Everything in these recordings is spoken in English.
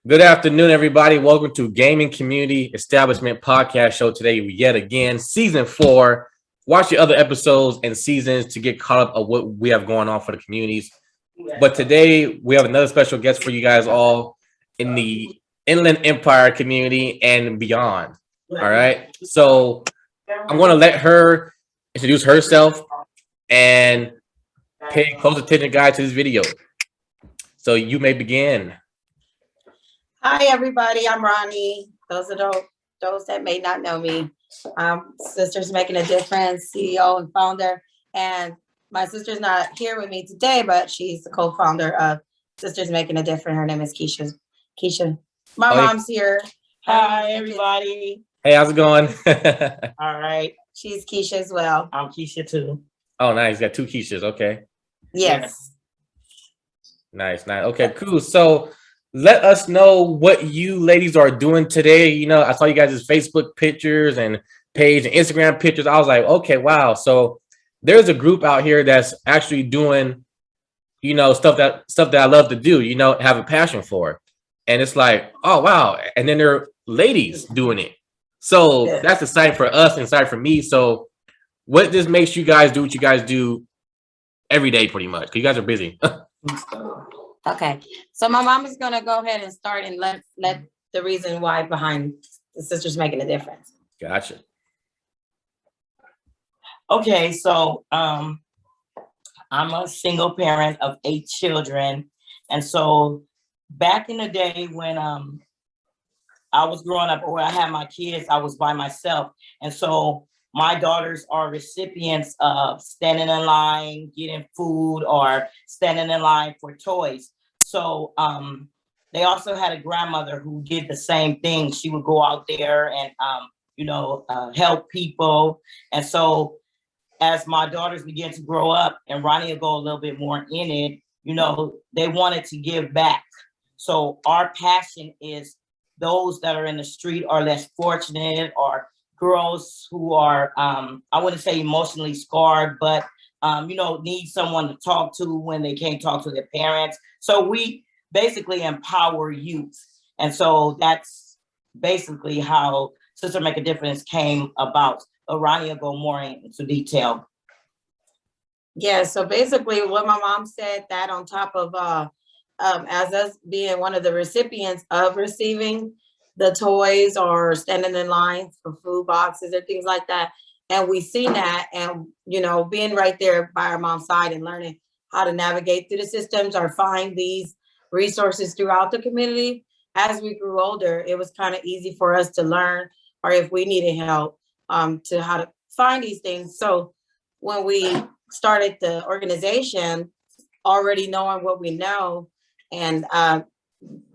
Good afternoon, everybody. Welcome to Gaming Community Establishment Podcast Show today. Yet again, season 4. Watch the other episodes and seasons to get caught up of what we have going on for the communities. But today we have another special guest for you guys all in the Inland Empire community and beyond. All right. So I'm going to let her introduce herself and pay close attention, guys, to this video. So you may begin. Hi, everybody. I'm Ronnie. Those that may not know me. Sisters Making a Difference, CEO and founder. And my sister's not here with me today, but she's the co-founder of Sisters Making a Difference. Her name is Keisha. My mom's here. Hi, everybody. Hey, how's it going? All right. She's Keisha as well. I'm Keisha too. Oh, nice. You got 2 Keishas. Okay. Yes. Nice. Okay, cool. So let us know what you ladies are doing today. You know, I saw you guys' Facebook pictures and page and Instagram pictures. I was like, okay, wow. So there's a group out here that's actually doing, you know, stuff that I love to do, you know, have a passion for. And it's like, oh, wow. And then there are ladies doing it. So that's exciting for us and exciting for me. So what this makes you guys do what you guys do every day, pretty much, because you guys are busy. Okay. So my mom is going to go ahead and start and let the reason why behind the Sisters Making a Difference. Gotcha. Okay, so I'm a single parent of 8 children. And so back in the day when I was growing up, or I had my kids, I was by myself. And so my daughters are recipients of standing in line, getting food, or standing in line for toys. So they also had a grandmother who did the same thing. She would go out there and, help people. And so as my daughters began to grow up, and Ronnie will go a little bit more in it, you know, they wanted to give back. So our passion is those that are in the street are less fortunate, or girls who are, I wouldn't say emotionally scarred, but, need someone to talk to when they can't talk to their parents. So we basically empower youth. And so that's basically how Sister Make a Difference came about. But Ronnie will go more into detail. Yeah, so basically what my mom said, that on top of as us being one of the recipients of receiving the toys or standing in line for food boxes or things like that. And we seen that, and, you know, being right there by our mom's side and learning how to navigate through the systems or find these resources throughout the community. As we grew older, it was kind of easy for us to learn, or if we needed help, to how to find these things. So when we started the organization, already knowing what we know and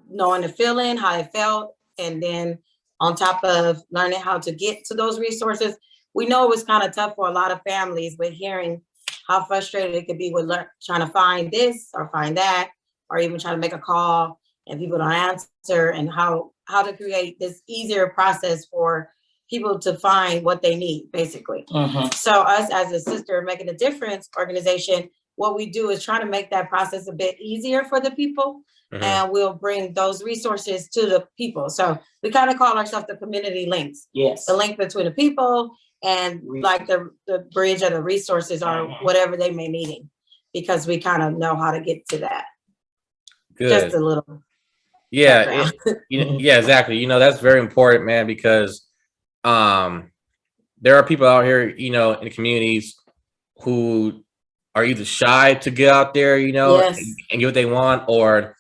knowing the feeling, how it felt, and then on top of learning how to get to those resources, we know it was kind of tough for a lot of families with hearing how frustrated it could be with trying to find this or find that, or even trying to make a call and people don't answer, and how to create this easier process for people to find what they need, basically. So us as a Sister Making a Difference organization, what we do is try to make that process a bit easier for the people. And we'll bring those resources to the people. So we kind of call ourselves the community links. Yes. The link between the people and like the bridge of the resources or whatever they may need, because we kind of know how to get to that. Good. Just a little. Yeah. Yeah, exactly. You know, that's very important, man, because there are people out here, you know, in the communities who are either shy to get out there, you know, and get what they want, or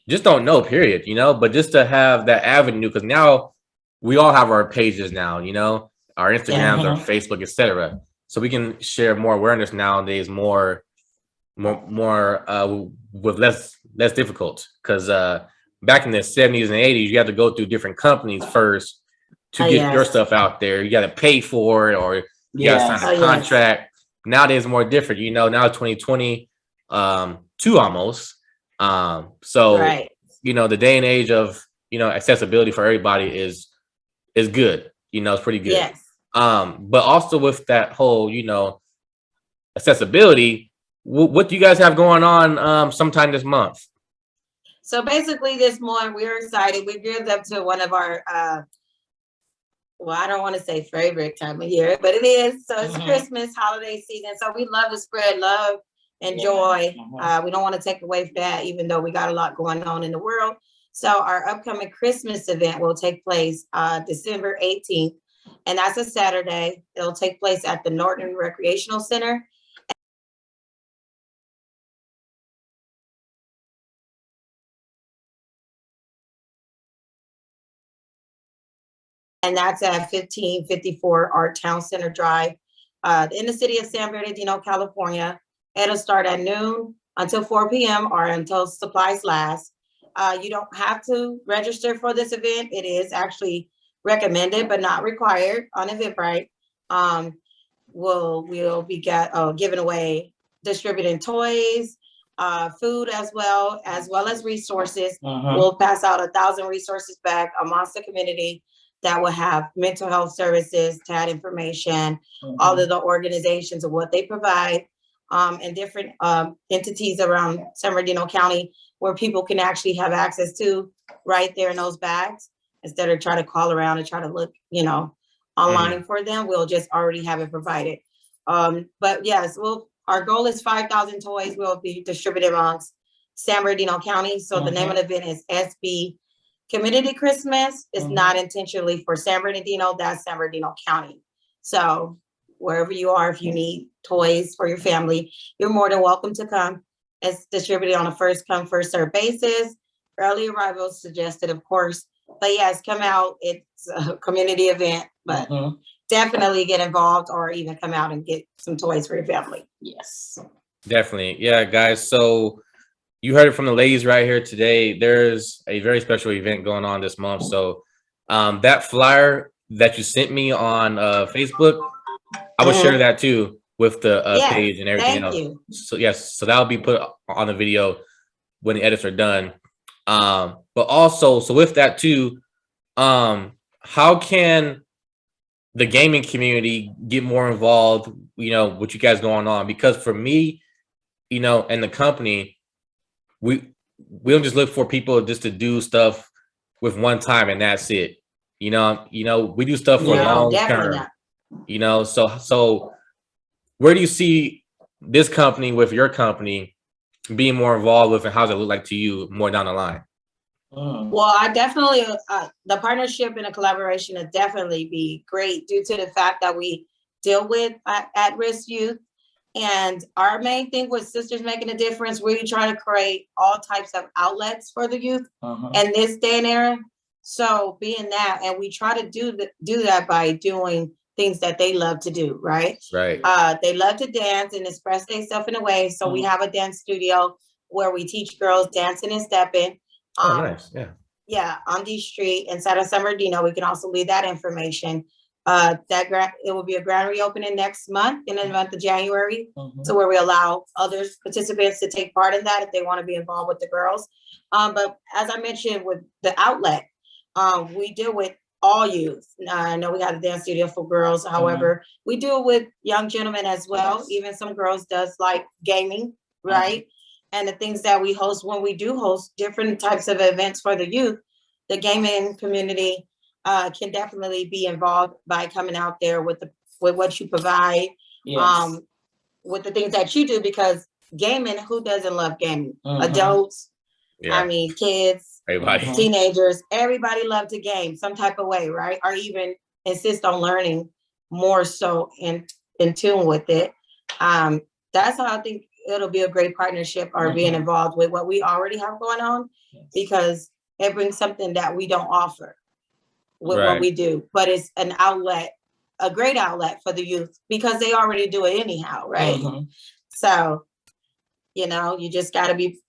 just don't know, period, you know. But just to have that avenue, because now we all have our pages now, you know, our Instagrams, our Facebook, etc. So we can share more awareness nowadays, more with less difficult. Because back in the 70s and 80s, you had to go through different companies first to get your stuff out there. You got to pay for it, or you got to sign a contract. Nowadays, more different, you know. Now 2020, two almost. So you know, the day and age of, you know, accessibility for everybody is good. You know, it's pretty good. Yes. But also with that whole, you know, accessibility, what do you guys have going on sometime this month? So basically this morning we're excited. We geared up to one of our, well, I don't want to say favorite time of year, but it is. So it's Christmas holiday season. So we love to spread love and joy. We don't want to take away from that, even though we got a lot going on in the world. So our upcoming Christmas event will take place December 18th, and that's a Saturday. It'll take place at the Norton Recreational Center. And that's at 1554 Art Town Center Drive in the city of San Bernardino, California. It'll start at noon until 4 p.m. or until supplies last. You don't have to register for this event. It is actually recommended, but not required on Eventbrite. We'll be giving away, distributing toys, food as well as resources. We'll pass out 1,000 resources back amongst the community that will have mental health services, TAD information, all of the organizations of what they provide, and different entities around San Bernardino County where people can actually have access to right there in those bags instead of trying to call around and try to look, online for them. We'll just already have it provided. But yes, our goal is 5,000 toys will be distributed amongst San Bernardino County. So the name of the event is SB Community Christmas. Is not intentionally for San Bernardino, that's San Bernardino County. So wherever you are, if you need toys for your family, you're more than welcome to come. It's distributed on a first come, first served basis. Early arrivals suggested, of course. But yes, come out. It's a community event, but definitely get involved or even come out and get some toys for your family. Yes. Definitely. Yeah, guys. So you heard it from the ladies right here today. There's a very special event going on this month. So that flyer that you sent me on Facebook, I will share that too with the page and everything else. You. So yes, so that'll be put on the video when the edits are done. But also, so with that too, how can the gaming community get more involved, with you guys going on? Because for me, and the company, we don't just look for people just to do stuff with one time and that's it. We do stuff for long term. So where do you see this company with your company being more involved with, and how does it look like to you more down the line? Well, I definitely, the partnership and the collaboration would definitely be great due to the fact that we deal with at-risk youth. And our main thing with Sisters Making a Difference, we try to create all types of outlets for the youth in this day and era. So being that, and we try to do that by doing things that they love to do, right? Right. They love to dance and express themselves in a way. So we have a dance studio where we teach girls dancing and stepping. Nice. Yeah, on D Street inside of San Bernardino. We can also leave that information. It will be a grand reopening next month in the month of January. So where we allow others participants to take part in that if they want to be involved with the girls. But as I mentioned with the outlet, we deal with all youth. I know we have a dance studio for girls. However, we do it with young gentlemen as well. Even some girls does like gaming, right? And the things that we host, when we do host different types of events for the youth, the gaming community can definitely be involved by coming out there with what you provide, with the things that you do, because gaming, who doesn't love gaming? Adults, kids, everybody, teenagers, everybody love to game some type of way, right? Or even insist on learning more so in tune with it. That's how I think it'll be a great partnership, or being involved with what we already have going on, because it brings something that we don't offer with what we do, but it's an outlet, a great outlet for the youth, because they already do it anyhow, right? So, you just got to be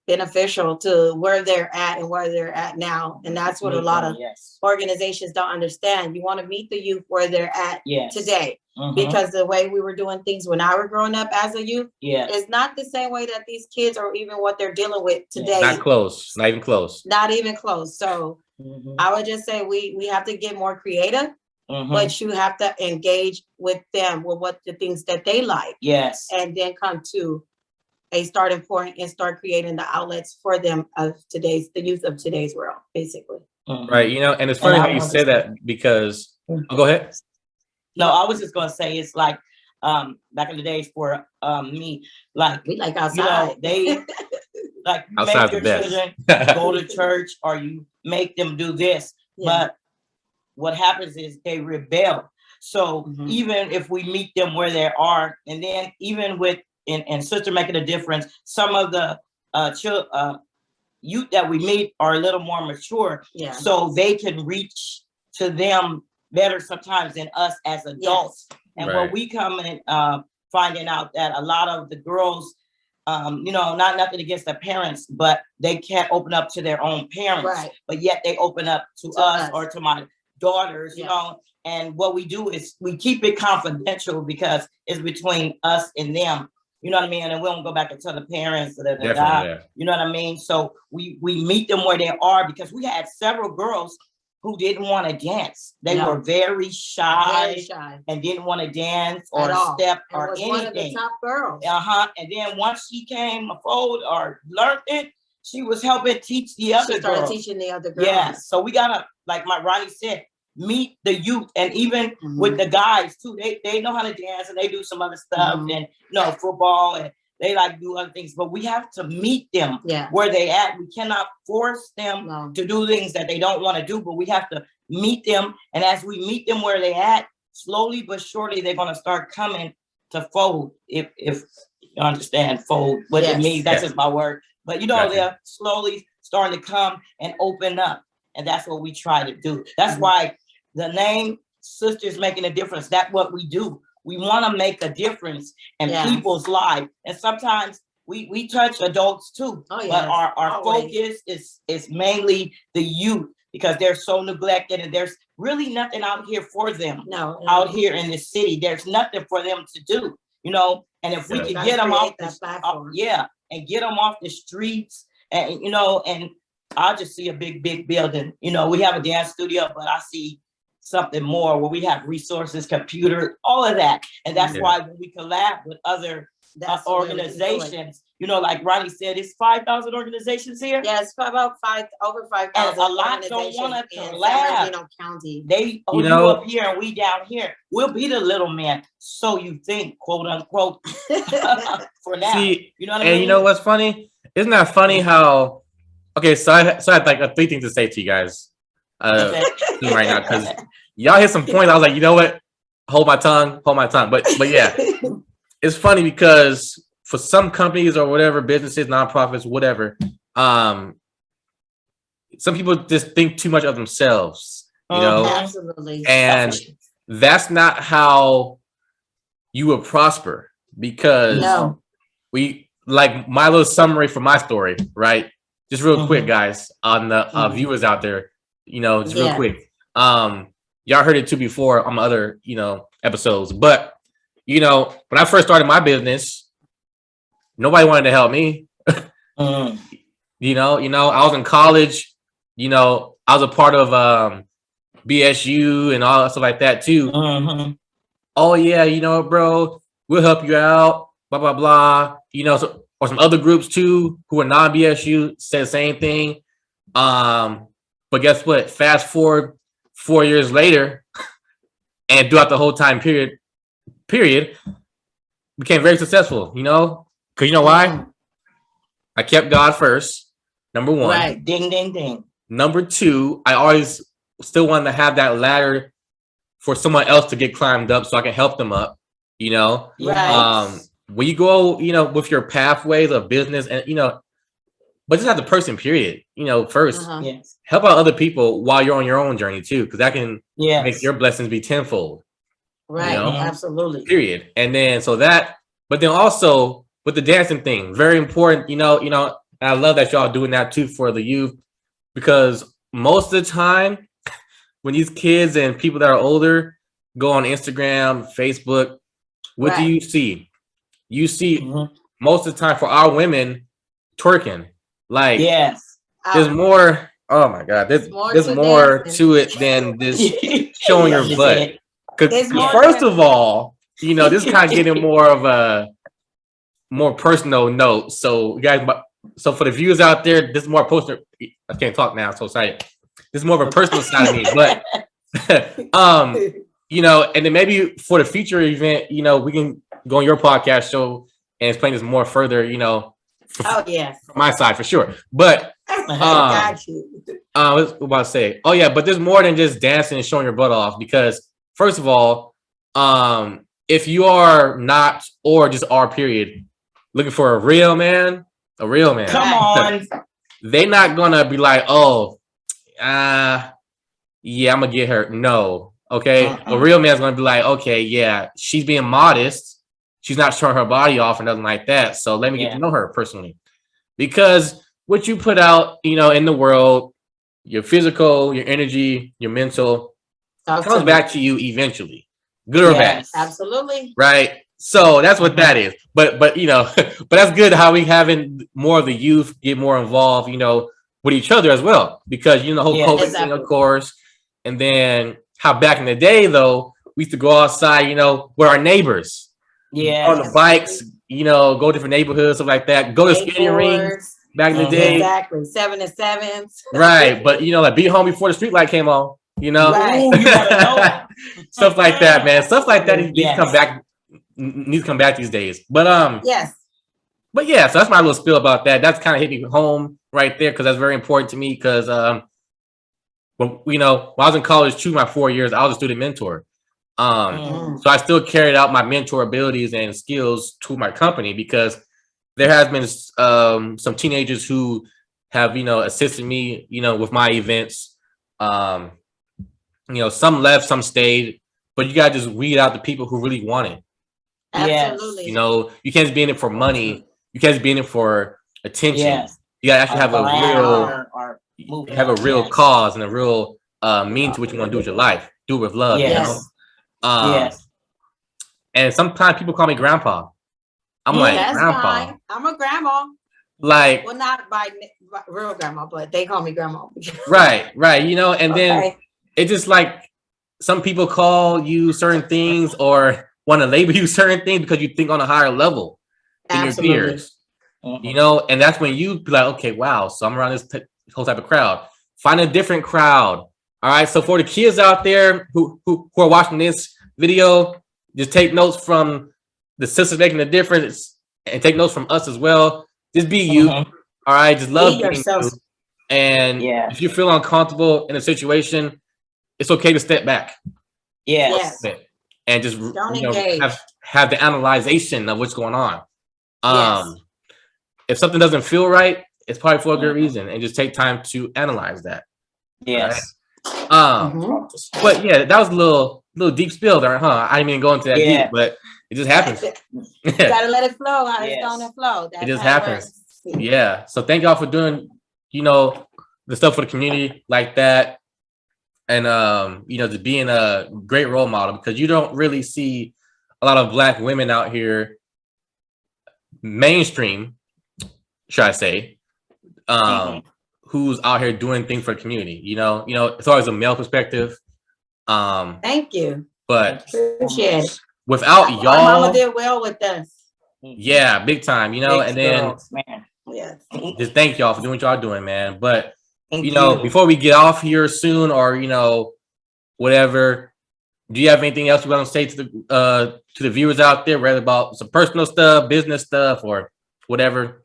beneficial to where they're at and where they're at now. And that's what a lot of organizations don't understand. You want to meet the youth where they're at today, because the way we were doing things when I was growing up as a youth is not the same way that these kids, or even what they're dealing with today. Not close, not even close. Not even close. So I would just say we have to get more creative, but you have to engage with them with what the things that they like. Yes. And then come to a starting point and start creating the outlets for them of the youth of today's world, basically. Right. You know, and it's funny how you say that because go ahead. No, I was just gonna say it's like back in the days for me, like We like you outside. know, they like Outside's make the your best. children go to church or you make them do this. Yeah. But what happens is they rebel. So Mhm. even if we meet them where they are, and then even with and sister making a difference, some of the youth that we meet are a little more mature, Yeah. so they can reach to them better sometimes than us as adults. Yes. And Right. what we come in finding out that a lot of the girls, you know, not nothing against the parents, but they can't open up to their own parents, Right. but yet they open up to us or to my daughters, you Yeah. know. And what we do is we keep it confidential because it's between us and them. You know what I mean? And we don't go back and tell the parents, Definitely, yeah. you know what I mean? So we meet them where they are because we had several girls who didn't want to dance. They No. were very shy, Very shy. and didn't want to dance At or all. step And or was one of the anything. top girls. And then once she came afloat or learned it, she was helping teach the other She started girls. teaching the other girls. Yeah, so we gotta, like my Ronnie said, meet the youth, and even with the guys too. They know how to dance and they do some other stuff, Mhm. and you know, football, and they like do other things. But we have to meet them Yeah. where they at. We cannot force them No. to do things that they don't want to do, but we have to meet them. And as we meet them where they at, slowly but surely they're gonna start coming to fold. If you understand fold, what it Yes. means, that's Yeah. just my word. But you know, Gotcha. they're slowly starting to come and open up. And that's what we try to do. That's Mhm. why the name Sisters Making a Difference, that's what we do. We want to make a difference in Yeah. people's lives. And sometimes we touch adults too. Oh, But yes, our always. focus is mainly the youth because they're so neglected and there's really nothing out here for them. No. Out here in the city, there's nothing for them to do, you know. And if we Yeah. could Gotta get them off create that the platform. yeah, and get them off the streets, and you know, and I just see a big building. You know, we have a dance studio, but I see something more where we have resources, computer, all of that. And that's Yeah. why when we collab with other That's the way we can do it. organizations, you know, like Ronnie said, it's 5,000 organizations here. Yes, about over 5,000. And a lot don't wanna organizations in San collab. Bernardino County. They You you know- up here and we down here. We'll be the little man, so you think, quote unquote, for now. See, You know what I and mean? you know what's funny? Isn't that funny how? Okay, so I had like 3 things to say to you guys Okay. right now because y'all hit some points. I was like, you know what? Hold my tongue. But yeah, it's funny because for some companies or whatever, businesses, nonprofits, whatever, some people just think too much of themselves, you know, Absolutely. and that's not how you will prosper because No. we like my little summary for my story, right? Just real quick, Mhm. guys, on the Mhm. viewers out there, you know, just real Yeah. quick. Y'all heard it too before on my other, you know, episodes, but you know, when I first started my business, nobody wanted to help me. Mm. You know, I was in college, you know, I was a part of BSU and all that stuff like that too. Mhm. Oh yeah, you know, bro, we'll help you out, blah blah blah. You know, so, or some other groups too who are non-BSU said the same thing. But guess what? Fast forward 4 years later, and throughout the whole time period, became very successful. You know, because you know why? I kept God first. Number one. Right. Ding, ding, ding. Number two, I always still wanted to have that ladder for someone else to get climbed up so I can help them up, you know? Right. When you go, you know, with your pathways of business and, you know, but just have the person, period, you know, first. Uh-huh. Yes. Help out other people while you're on your own journey too, because that can Yes. make your blessings be tenfold, Right. you know? Absolutely. Period. And then, so that, but then also with the dancing thing, very important, you know, and I love that y'all doing that too for the youth, because most of the time when these kids and people that are older go on Instagram, Facebook, what do Right. you see? You see Mhm. most of the time for our women twerking. Like Yes. there's more. Oh my God, there's more more to to it than just showing your That's butt. it. Because There's more first to- of all, you know, this kind of getting more of a more personal note. So, guys, so for the viewers out there, this is more personal. I can't talk now. I'm so excited. This is more of a personal side of me, but you know, and then maybe for the future event, you know, we can go on your podcast show and explain this more further. You know, Oh yes. from my side for sure. But Got you. what was I about to say? Oh yeah, but there's more than just dancing and showing your butt off, because first of all, if you are not, or just are period, looking for a real man, Come on. they not gonna be like, oh, yeah, I'm gonna get her. No, okay. A real man's gonna be like, okay, yeah, she's being modest. She's not showing her body off or nothing like that. So let me get to know her personally, because what you put out, you know, in the world, your physical, your energy, your mental, comes back to you eventually, good or bad. Absolutely. Right. So that's what that is. But you know, but that's good how we having more of the youth get more involved, you know, with each other as well, because you know the whole COVID thing, of course. And then how back in the day though, we used to go outside, you know, with our neighbors. Yeah. On the bikes, you know, go different neighborhoods, stuff like that. Go to skating rings back in the day. Exactly. 7 to 7s. Right. But you know, like be home before the street light came on, you know. Right. Ooh, you better know. Stuff like that, man. Stuff like that needs to come back these days. But yes. But yeah, so that's my little spiel about that. That's kind of hit me home right there, because that's very important to me. Because when you know, when I was in college too, my 4 years, I was a student mentor. So I still carried out my mentor abilities and skills to my company, because there has been some teenagers who have, you know, assisted me, you know, with my events. You know, some left, some stayed, but you gotta just weed out the people who really want it. Absolutely. You know, you can't just be in it for money. You can't just be in it for attention. Yes. You gotta actually have a real cause and a real mean to what you want to do with your life. Do it with love. Yes. You know? And sometimes people call me grandpa. I'm like, that's grandpa. fine. I'm a grandma. Like, well, not by real grandma, but they call me grandma. right. You know, and then it's just like some people call you certain things or want to label you certain things because you think on a higher level than your peers. You know, and that's when you be like, okay, wow, so I'm around this whole type of crowd. Find a different crowd. All right. So for the kids out there who are watching this video, just take notes from the sisters making a difference, and take notes from us as well. Just be you. All right. Just love being you. And if you feel uncomfortable in a situation, it's okay to step back. Yes. And just have the analyzation of what's going on. If something doesn't feel right, it's probably for a good reason, and just take time to analyze that. Yes. Right? But yeah, that was a little deep spill there, huh? I didn't even go into that deep, but it just happens. Gotta let it flow. How it's gonna flow. It just happens. Yeah. So thank y'all for doing, you know, the stuff for the community like that. And you know, just being a great role model, because you don't really see a lot of Black women out here, mainstream, should I say, who's out here doing things for the community. You know, it's always a male perspective. Thank you. But appreciate it. Without y'all, my mama did well with us. Yeah, big time. You know, Big and then girls, man. just thank y'all for doing what y'all doing, man. But you know, before we get off here soon, or you know, whatever, do you have anything else you want to say to the viewers out there, whether about some personal stuff, business stuff, or whatever?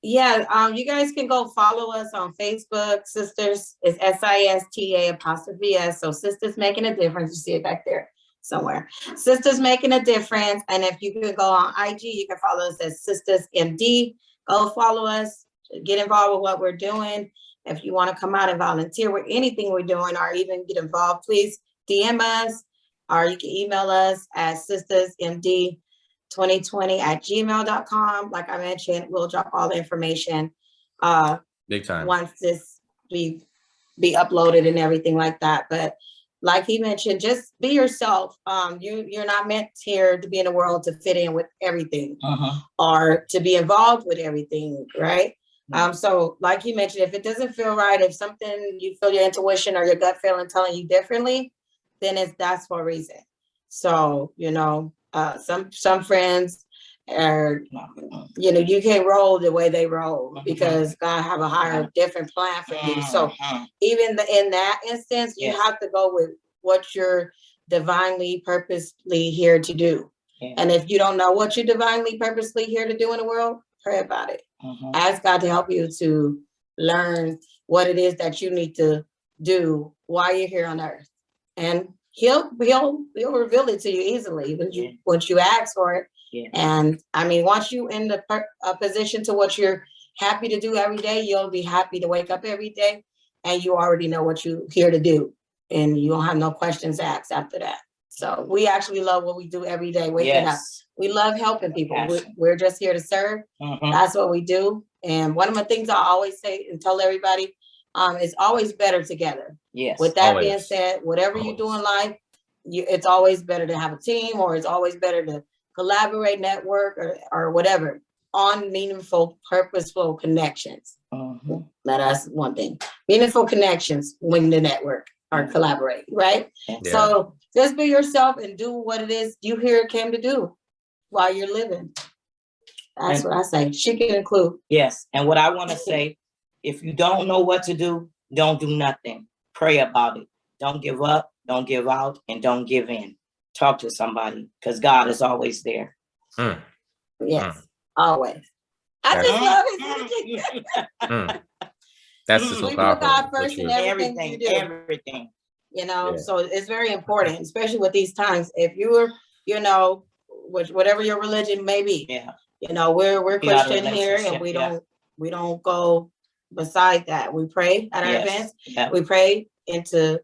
Yeah, you guys can go follow us on Facebook. Sisters is SISTA''S. So Sisters Making a Difference. You see it back there somewhere. Sisters Making a Difference. And if you can go on IG, you can follow us as Sisters MD. Go follow us. Get involved with what we're doing. If you want to come out and volunteer with anything we're doing, or even get involved, please DM us, or you can email us at sistersmd2020@gmail.com. Like I mentioned, we'll drop all the information big time once this be uploaded and everything like that. But like he mentioned, just be yourself. You're not meant here to be in the world to fit in with everything or to be involved with everything, right? So like he mentioned, if it doesn't feel right, if something you feel your intuition or your gut feeling telling you differently, then that's for a reason. So, you know, some friends or No. you can't roll the way they roll because God have a higher, different plan for you. So even in that instance, you have to go with what you're divinely, purposely here to do. And if you don't know what you're divinely, purposely here to do in the world, pray about it. Ask God to help you to learn what it is that you need to do while you're here on earth. And he'll reveal it to you easily once you ask for it. And I mean, once you in a position to what you're happy to do every day, you'll be happy to wake up every day, and you already know what you're here to do, and you don't have no questions asked after that. So we actually love what we do every day, waking up. We love helping people. We're just here to serve. That's what we do. And one of the things I always say and tell everybody, it's always better together. With that being said, whatever you do in life, it's always better to have a team, or it's always better to collaborate, network, or whatever on meaningful, purposeful connections. That's one thing. Meaningful connections when the network or collaborate, right? So just be yourself and do what it is you here came to do while you're living. That's what I say. She can include. Yes. And what I want to say, if you don't know what to do, don't do nothing. Pray about it. Don't give up, don't give out, and don't give in. Talk to somebody, because God is always there. Yes, always. I just love his That's just so powerful. God first in everything you do. Everything. So it's very important, especially with these times. If you're, whatever your religion may be, we're Christian here, and we don't go beside that. We pray at our events. We pray into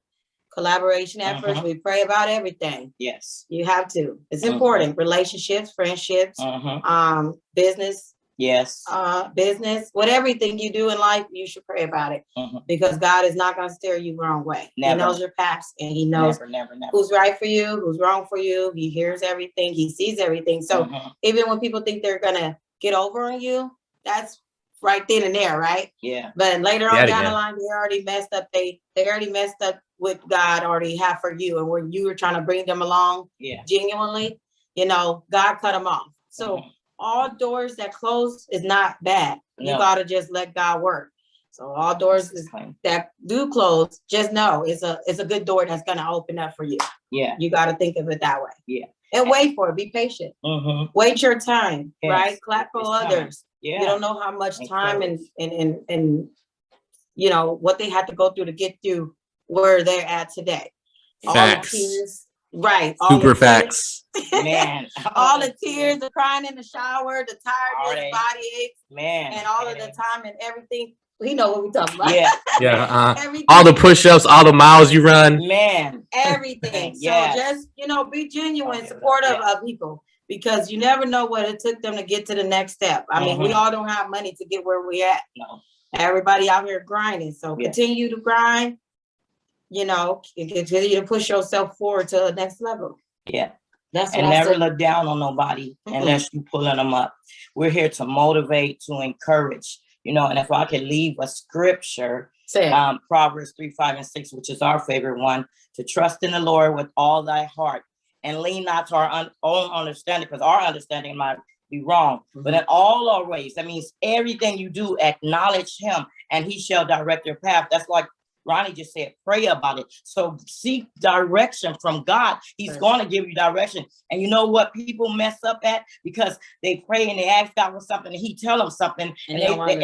collaboration efforts. We pray about everything. You have to. It's important. Relationships, friendships, business. Business, everything you do in life, you should pray about it, because God is not going to steer you the wrong way. He knows your past, and he knows who's right for you, who's wrong for you. He hears everything. He sees everything. So even when people think they're going to get over on you, that's right then and there, right? But later on down the line, they already messed up. They already messed up what God already had for you, and when you were trying to bring them along genuinely, God cut them off. So all doors that close is not bad. You gotta just let God work. So all doors that do close, just know it's a good door that's gonna open up for you. You gotta think of it that way. And wait for it. Be patient. Wait your time. Right? Clap for others. You don't know how much time and what they had to go through to get through where they're at today. Facts. All the tears. Right. Super facts. Man. All the tears, the crying in the shower, the tiredness, body aches, and all of the time and everything. We know what we're talking about. All the push-ups, all the miles you run. Everything. So just, be genuine, supportive of people, because you never know what it took them to get to the next step. I mean, we all don't have money to get where we're at. Everybody out here grinding. So continue to grind. Continue to push yourself forward to the next level. That's what and never look down on nobody unless you pulling them up. We're here to motivate, to encourage, and if I could leave a scripture, Proverbs 3, 5, and 6, which is our favorite one, to trust in the Lord with all thy heart and lean not to our own understanding, because our understanding might be wrong, but in all our ways, that means everything you do, acknowledge him, and he shall direct your path. That's like Ronnie just said, pray about it. So seek direction from God. He's going to give you direction. And you know what people mess up at? Because they pray and they ask God for something, and he tell them something, and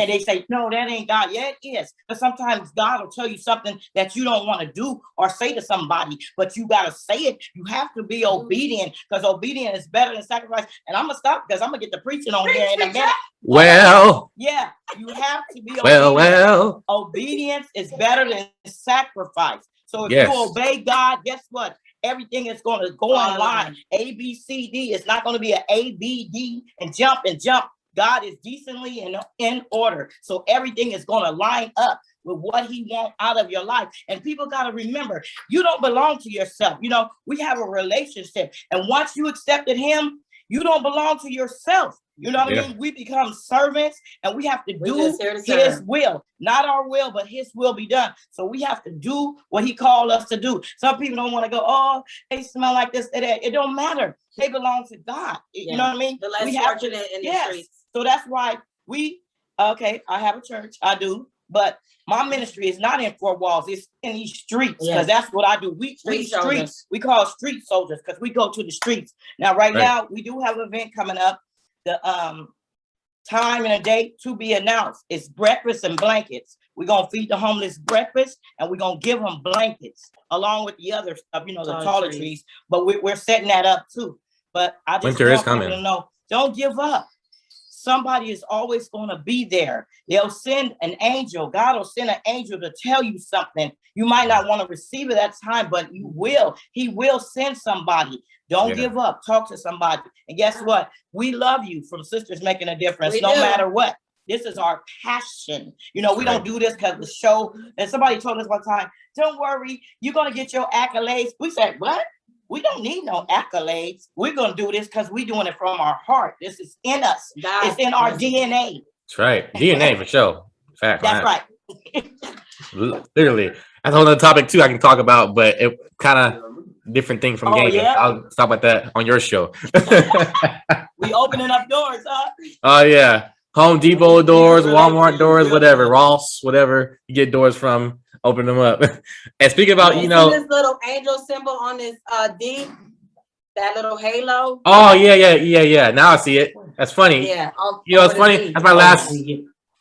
they say, no, that ain't God. Yeah, it is. But sometimes God will tell you something that you don't want to do or say to somebody, but you got to say it. You have to be obedient, because obedience is better than sacrifice. And I'm going to stop, because I'm going to get to preaching on here in a minute. Well, you have to be obedient. Well. Obedience is better than sacrifice. So if you obey God, guess what? Everything is going to go in line. A, B, C, D. It's not going to be an A, B, D, and jump and jump. God is decently in order. So everything is going to line up with what he wants out of your life. And people got to remember, you don't belong to yourself. We have a relationship. And once you accepted him, You don't belong to yourself. You know what I mean? We become servants and we have to do his will, not our will, but his will be done. So we have to do what he called us to do. Some people don't want to go, oh, they smell like this, that. It don't matter. They belong to God. You know what I mean? The less fortunate in the streets. So that's why I have a church. I do. But my ministry is not in four walls. It's in these streets because that's what I do. We streets. We call street soldiers because we go to the streets. Now, right now, we do have an event coming up. The time and a date to be announced. It's breakfast and blankets. We're going to feed the homeless breakfast and we're going to give them blankets along with the other stuff, the toiletries. But we're setting that up too. But I just Winter is coming. To know, don't give up. Somebody is always going to be there. They'll send an angel. God will send an angel to tell you something. You might not want to receive it that time, but you will. He will send somebody. Don't give up. Talk to somebody. And guess what? We love you from Sisters Making a Difference, no matter what. This is our passion. We don't do this because the show. And somebody told us one time, don't worry, you're going to get your accolades. We said, what? We don't need no accolades. We're going to do this because we're doing it from our heart. This is in us. It's in our DNA. That's right. DNA for sure. Fact. That's right. Literally. That's another topic too I can talk about, but it kind of different thing from gaming. Yeah? I'll stop at that on your show. We opening up doors, huh? Oh yeah. Home Depot doors, Walmart doors, whatever, Ross, whatever you get doors from, open them up. And speaking about, this little angel symbol on this D, that little halo. Oh yeah. Now I see it. That's funny. Yeah. It's funny.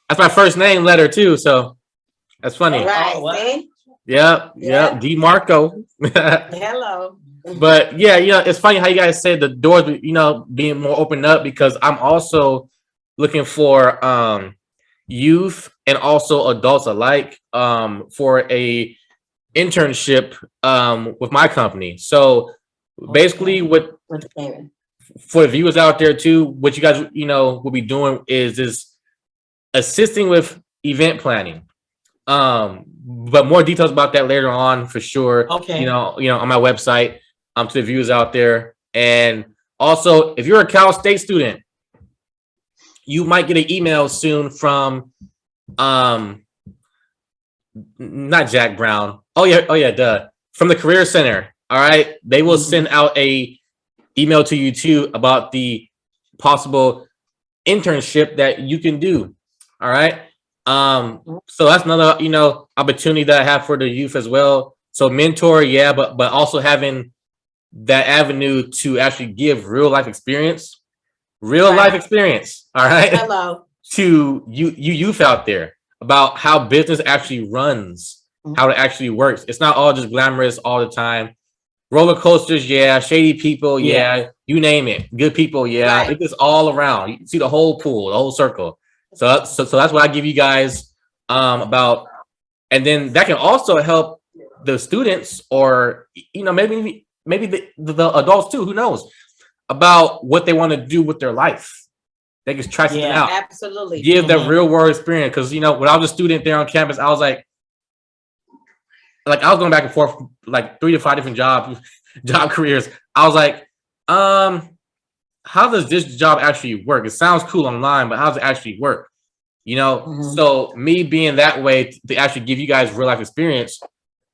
That's my first name letter too. So that's funny. Right. Yep. D Marco. Hello. But it's funny how you guys say the doors, being more opened up, because I'm also looking for youth and also adults alike for a internship with my company. So basically for the viewers out there too, what you guys will be doing is assisting with event planning. But more details about that later on for sure. Okay. On my website, to the viewers out there. And also, if you're a Cal State student, you might get an email soon from not Jack Brown. Oh yeah, from the Career Center. All right. They will send out a email to you too about the possible internship that you can do. All right. So that's another, opportunity that I have for the youth as well. So mentor, but also having that avenue to actually give real life experience. All right. Hello. To you youth out there about how business actually runs, how it actually works. It's not all just glamorous all the time. Roller coasters, shady people, you name it. Good people, It's just all around. You can see the whole pool, the whole circle. So that's what I give you guys about, and then that can also help the students, or maybe the adults too. Who knows about what they want to do with their life? They can try something out. Absolutely. Give that real world experience, because when I was a student there on campus, I was like I was going back and forth like 3 to 5 different job careers. I was like, how does this job actually work? It sounds cool online, but how does it actually work? So me being that way to actually give you guys real life experience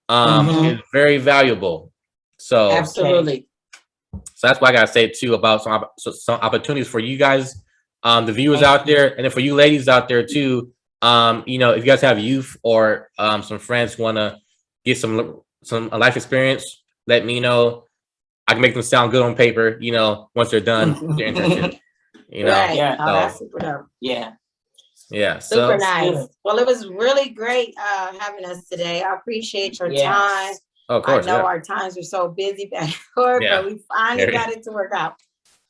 is very valuable. So absolutely. So that's why I gotta say too about some opportunities for you guys, the viewers out there, and then for you ladies out there too. If you guys have youth or some friends who wanna get some life experience, let me know. I can make them sound good on paper, once they're done their internship. Right. Yeah. So, that's super dope. Yeah. Yeah. Super nice. Well, it was really great having us today. I appreciate your time. Oh, of course. I know our times are so busy back and forth, but we finally got it to work out.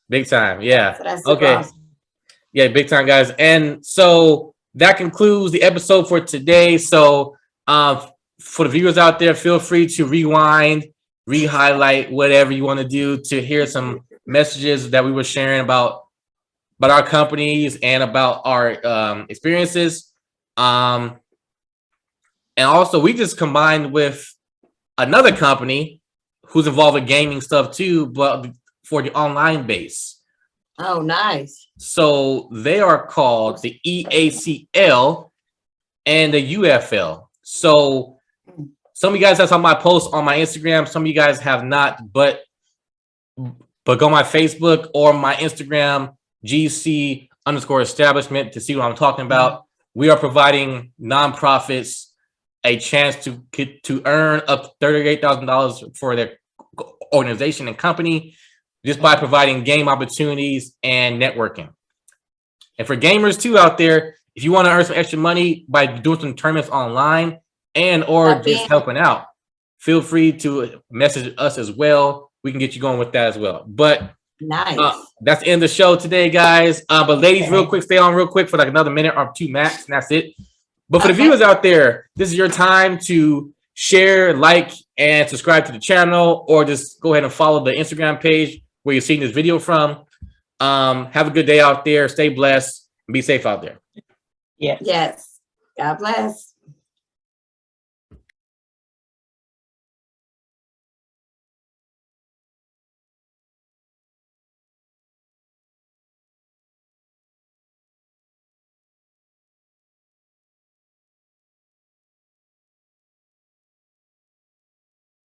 Big time. Yeah. So that's okay. Awesome. Yeah, big time, guys. And so that concludes the episode for today. So for the viewers out there, feel free to rewind, re-highlight, whatever you want to do to hear some messages that we were sharing about our companies and about our experiences. And also, we just combined with another company who's involved in gaming stuff too, but for the online base. Oh, nice. So they are called the EACL and the UFL. So some of you guys have some of my posts on my Instagram. Some of you guys have not, but go on my Facebook or my Instagram, GC_establishment, to see what I'm talking about. We are providing nonprofits a chance to earn up to $38,000 for their organization and company just by providing game opportunities and networking. And for gamers too out there, if you want to earn some extra money by doing some tournaments online and or just helping out, feel free to message us as well. We can get you going with that as well. But nice. That's the end of the show today, guys. But ladies, real quick, stay on real quick for like another minute or two max, and that's it. But for the viewers out there, this is your time to share, like, and subscribe to the channel, or just go ahead and follow the Instagram page where you're seeing this video from. Have a good day out there. Stay blessed and be safe out there. Yes. Yes. God bless.